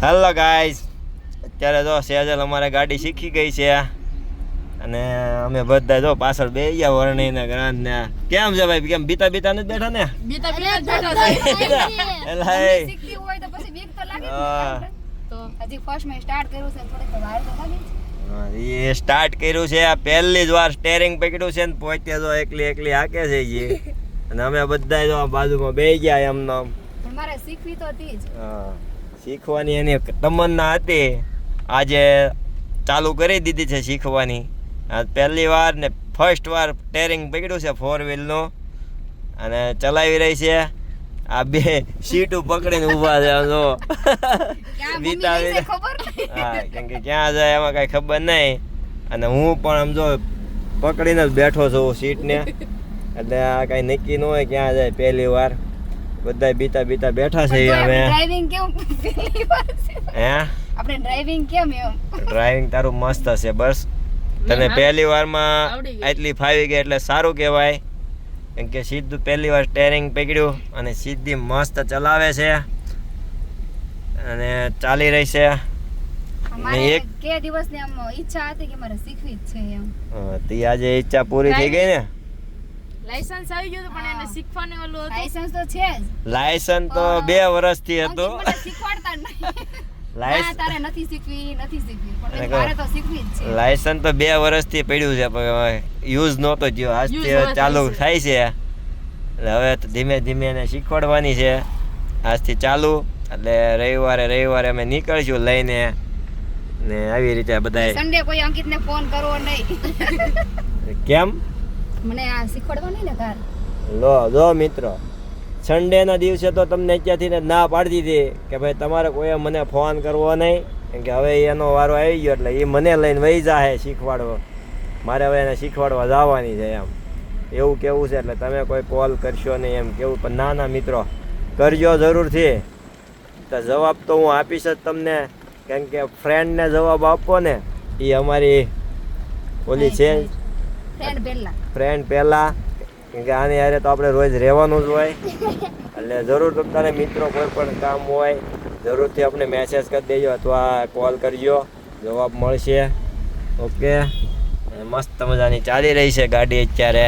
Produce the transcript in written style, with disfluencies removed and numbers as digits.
Hello guys, અત્યારે જો સેજલ અમારે ગાડી શીખી ગઈ છે અને અમે બધા જો પાછળ બે ગયા વર્ણી ને ગ્રાન્ડ ને. કેમ છે ભાઈ? કેમ બીતા બીતા નથી બેઠા ને? બીતા બીતા બેઠા છે. એલાય શીખતી હોય તો પછી બીક તો લાગે ને. તો હજી ફર્સ્ટ મે સ્ટાર્ટ કર્યું છે, થોડીક તો વાર તો લાગે. એ સ્ટાર્ટ કર્યું છે, આ પહેલી જ વાર સ્ટેરિંગ પકડ્યું છે ને પોતે જો એકલી હાકે છે ઈ. અને અમે બધા જો બાજુમાં બેહી ગયા એમનો. પણ મારે શીખવી તો હતી જ. હા, શીખવાની એની તમન્ના હતી. આજે ચાલુ કરી દીધી છે શીખવાની. આ પહેલી વાર ને ફર્સ્ટ વાર સ્ટેરિંગ પકડ્યું છે 4 વ્હીલનું અને ચલાવી રહી છે. આ બે સીટું પકડીને ઊભા છે જો. હા, કેમ કે ક્યાં જાય એમાં કઈ ખબર નહીં. અને હું પણ આમ જો પકડીને જ બેઠો છું સીટને. એટલે આ કઈ નક્કી ન હોય ક્યાં જાય. પહેલી વાર બધા બીતા બેઠા છે હવે. ડ્રાઇવિંગ કેમ પહેલી વાર છે? હે, આપણે ડ્રાઇવિંગ કેમ એમ? ડ્રાઇવિંગ તારું મસ્ત હશે. બસ તને પહેલી વારમાં આટલી ફાવી ગઈ એટલે સારું કહેવાય. કેમ કે સીધું પહેલી વાર સ્ટેરિંગ પકડ્યું અને સીધી મસ્ત ચલાવે છે અને ચાલી રહી છે. મારે કે દિવસની આમ ઈચ્છા હતી કે મારે શીખવી જ છે એમ. તી આજે ઈચ્છા પૂરી થઈ ગઈ ને. લાયસન્સ આવી ગયું પણ એને શીખવાનું ઓલું હતું. લાયસન્સ તો છે જ. લાયસન્સ તો 2 વર્ષથી હતું. મને શીખવાડતા જ નહીં. ના, તારે નથી શીખવી પણ મારે તો શીખવી જ છે. લાયસન્સ તો 2 વર્ષથી પડ્યું છે પણ યુઝ નહોતો થયો. આજથી ચાલુ થાય છે એટલે હવે તો ધીમે ધીમે એને શીખવાડવાની છે. આજથી ચાલુ એટલે રવિવારે અમે નીકળશું લઈને ને આવી રીતે બધાય. સન્ડે કોઈ અંકિતને ફોન કરવો નહીં. કેમ? મને આ શીખવાડવા નહીં ને તાર. જો મિત્રો, સન્ડેના દિવસે તો તમને અત્યારથી ના પાડી દીધી કે ભાઈ તમારે કોઈએ મને ફોન કરવો નહીં. કેમ કે હવે એનો વારો આવી ગયો એટલે એ મને લઈને વહી જાહે શીખવાડવો. મારે હવે એને શીખવાડવા જવાની છે એમ એવું કેવું છે. એટલે તમે કોઈ કોલ કરશો નહીં એમ કેવું. પણ ના મિત્રો, કરજો જરૂરથી. તો જવાબ તો હું આપીશ જ તમને. કેમ કે ફ્રેન્ડને જવાબ આપવો ને એ અમારી ઓલી છે ફ્રેન્ડ પહેલાં. કેમ કે આની હારે તો આપણે રોજ રહેવાનું જ હોય. એટલે જરૂર તમારે મિત્રો કોઈ પણ કામ હોય જરૂરથી આપણે મેસેજ કરી દેજો અથવા કોલ કરજો, જવાબ મળશે. ઓકે, મસ્ત મજાની ચાલી રહી છે ગાડી અત્યારે.